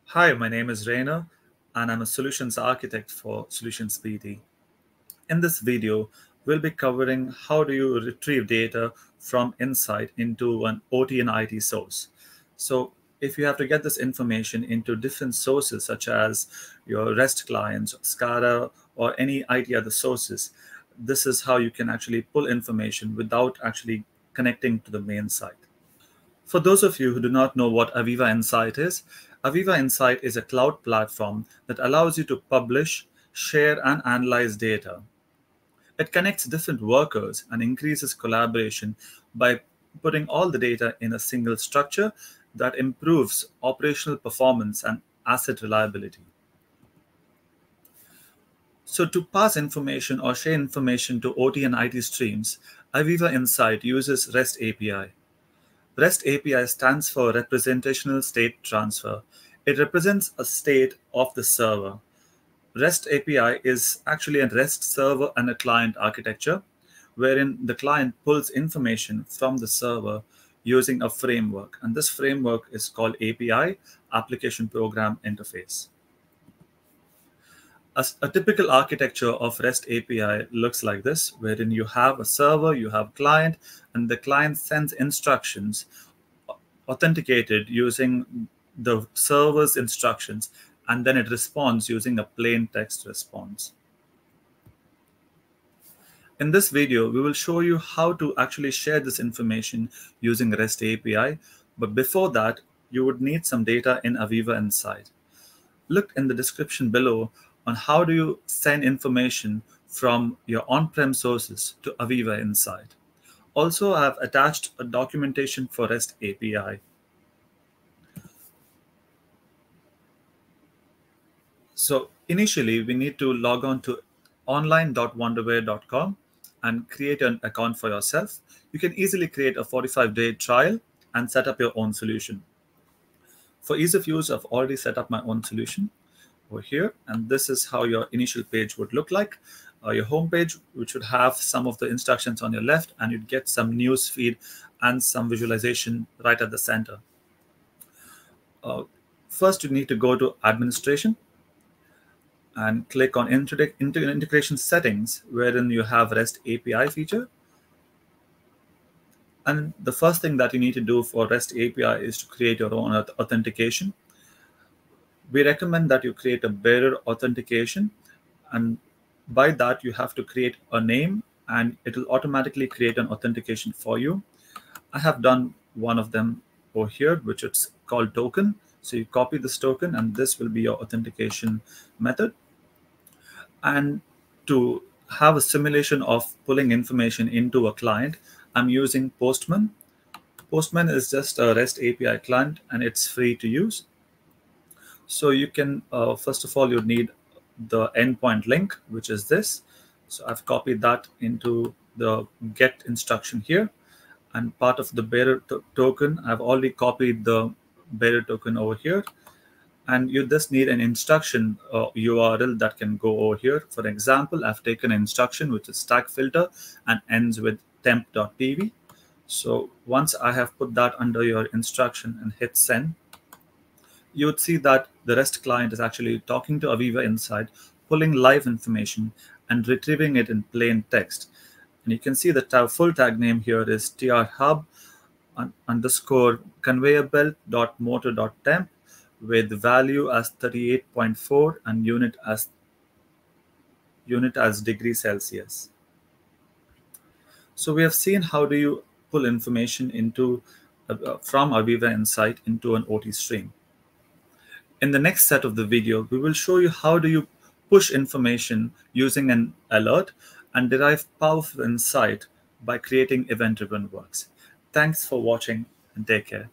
Hi, my name is Raina, and I'm a solutions architect for Solutions BD. In this video, we'll be covering how do you retrieve data from Insight into an OT and IT source. So if you have to get this information into different sources, such as your REST clients, SCADA, or any IT other sources, this is how you can actually pull information without actually connecting to the main site. For those of you who do not know what AVEVA Insight is, AVEVA Insight is a cloud platform that allows you to publish, share, and analyze data. It connects different workers and increases collaboration by putting all the data in a single structure that improves operational performance and asset reliability. So to pass information or share information to OT and IT streams, AVEVA Insight uses REST API. REST API stands for Representational State Transfer. It represents a state of the server. REST API is actually a REST server and a client architecture, wherein the client pulls information from the server using a framework. And this framework is called API, Application Program Interface. A typical architecture of REST API looks like this, wherein you have a server, you have client, and the client sends instructions authenticated using the server's instructions, and then it responds using a plain text response. In this video, we will show you how to actually share this information using REST API, but before that, you would need some data in AVEVA Insight. Look in the description below on how do you send information from your on-prem sources to AVEVA Insight. Also, I have attached a documentation for REST API. So initially, we need to log on to online.wonderware.com and create an account for yourself. You can easily create a 45-day trial and set up your own solution. For ease of use, I've already set up my own solution over here, and this is how your initial page would look like. Your home page, which would have some of the instructions on your left, and you'd get some news feed and some visualization right at the center. First, you need to go to Administration and click on Integration Settings, wherein you have REST API feature. And the first thing that you need to do for REST API is to create your own authentication. We recommend that you create a bearer authentication, and by that you have to create a name, and it will automatically create an authentication for you. I have done one of them over here, which is called token. So you copy this token, and this will be your authentication method. And to have a simulation of pulling information into a client, I'm using Postman. Postman is just a REST API client, and it's free to use. So you can, first of all, you need the endpoint link, which is this. So I've copied that into the get instruction here. And part of the bearer token, I've already copied the bearer token over here. And you just need an instruction URL that can go over here. For example, I've taken an instruction which is stack filter and ends with temp.pv. So once I have put that under your instruction and hit send, you would see that the REST client is actually talking to AVEVA Insight, pulling live information and retrieving it in plain text. And you can see the full tag name here is trhub underscore conveyor belt.motor.temp with value as 38.4 and unit as degree Celsius. So we have seen how do you pull information into from AVEVA Insight into an OT stream. In the next set of the video, we will show you how do you push information using an alert and derive powerful insight by creating event-driven works. Thanks for watching, and take care.